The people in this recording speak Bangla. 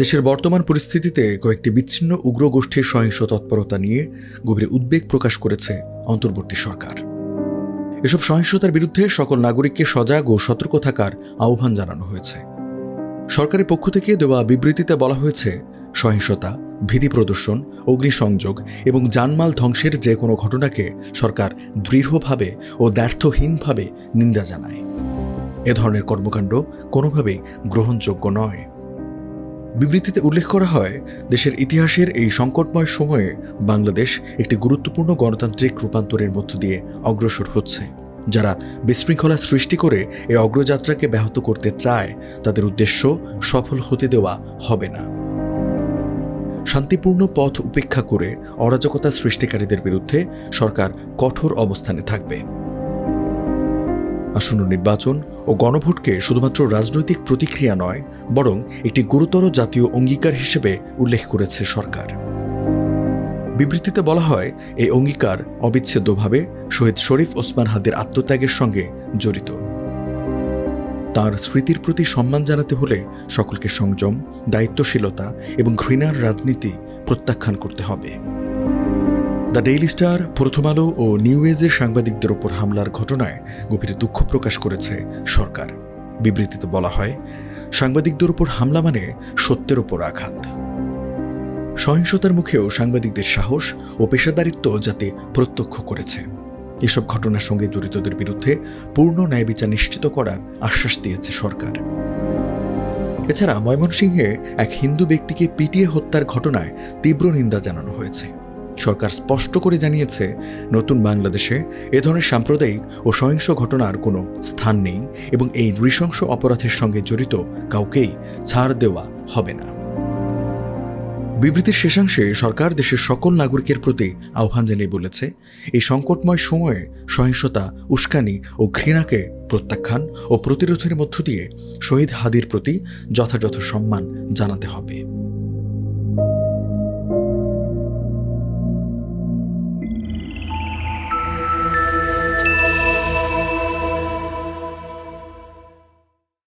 দেশের বর্তমান পরিস্থিতিতে কয়েকটি বিচ্ছিন্ন উগ্র গোষ্ঠীর সহিংস তৎপরতা নিয়ে গভীর উদ্বেগ প্রকাশ করেছে অন্তর্বর্তী সরকার। এসব সহিংসতার বিরুদ্ধে সকল নাগরিককে সজাগ ও সতর্ক থাকার আহ্বান জানানো হয়েছে। সরকারের পক্ষ থেকে দেওয়া বিবৃতিতে বলা হয়েছে, সহিংসতা, ভীতি প্রদর্শন, অগ্নিসংযোগ এবং জানমাল ধ্বংসের যে কোনো ঘটনাকে সরকার দৃঢ়ভাবে ও দ্ব্যর্থহীনভাবে নিন্দা জানায়। এ ধরনের কর্মকাণ্ড কোনোভাবেই গ্রহণযোগ্য নয়। বিবৃতিতে উল্লেখ করা হয়, দেশের ইতিহাসের এই সংকটময় সময়ে বাংলাদেশ একটি গুরুত্বপূর্ণ গণতান্ত্রিক রূপান্তরের মধ্য দিয়ে অগ্রসর হচ্ছে। যারা বিশৃঙ্খলা সৃষ্টি করে এই অগ্রযাত্রাকে ব্যাহত করতে চায়, তাদের উদ্দেশ্য সফল হতে দেওয়া হবে না। শান্তিপূর্ণ পথ উপেক্ষা করে অরাজকতা সৃষ্টিকারীদের বিরুদ্ধে সরকার কঠোর অবস্থানে থাকবে। আসন্ন নির্বাচন ও গণভোটকে শুধুমাত্র রাজনৈতিক প্রতিক্রিয়া নয়, বরং একটি গুরুতর জাতীয় অঙ্গীকার হিসেবে উল্লেখ করেছে সরকার। বিবৃতিতে বলা হয়, এই অঙ্গীকার অবিচ্ছেদ্যভাবে শহীদ শরীফ ওসমান হাদির আত্মত্যাগের সঙ্গে জড়িত। তার স্মৃতির প্রতি সম্মান জানাতে হলে সকলকে সংযম, দায়িত্বশীলতা এবং ঘৃণার রাজনীতি প্রত্যাখ্যান করতে হবে। দ্য ডেইলি স্টার, প্রথম আলো ও নিউ এজের সাংবাদিকদের ওপর হামলার ঘটনায় গভীর দুঃখ প্রকাশ করেছে সরকার। বিবৃতিতে বলা হয়, সাংবাদিকদের ওপর হামলা মানে সত্যের ওপর আঘাত। সহিংসতার মুখেও সাংবাদিকদের সাহস ও পেশাদারিত্ব যাতে প্রত্যক্ষ করেছে। এসব ঘটনার সঙ্গে জড়িতদের বিরুদ্ধে পূর্ণ ন্যায় বিচার নিশ্চিত করার আশ্বাস দিয়েছে সরকার। এছাড়া ময়মনসিংহে এক হিন্দু ব্যক্তিকে পিটিয়ে হত্যার ঘটনায় তীব্র নিন্দা জানানো হয়েছে। সরকার স্পষ্ট করে জানিয়েছে, নতুন বাংলাদেশে এ ধরনের সাম্প্রদায়িক ও সহিংস ঘটনার কোনো স্থান নেই এবং এই নৃশংস অপরাধের সঙ্গে জড়িত কাউকেই ছাড় দেওয়া হবে না। বিবৃতির শেষাংশে সরকার দেশের সকল নাগরিকের প্রতি আহ্বান জানিয়ে বলেছে, এই সংকটময় সময়ে সহিংসতা, উস্কানি ও ঘৃণাকে প্রত্যাখ্যান ও প্রতিরোধের মধ্য দিয়ে শহীদ হাদির প্রতি যথাযথ সম্মান জানাতে হবে।